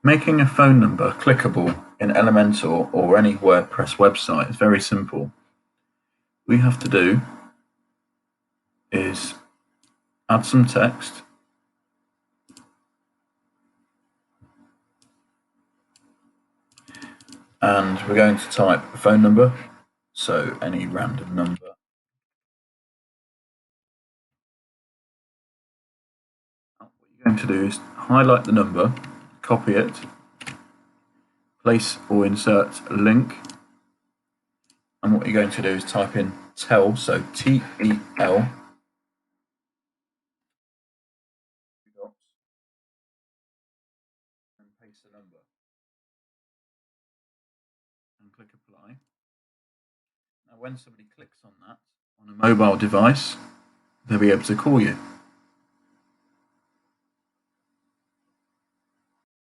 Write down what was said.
Making a phone number clickable in Elementor or any WordPress website is very simple. All we have to do is add some text and we're going to type a phone number, so any random number. What you're going to do is highlight the number, copy it, place or insert a link, and what you're going to do is type in tel, so T-E-L, and paste the number and click apply. Now when somebody clicks on that on a mobile device, they'll be able to call you.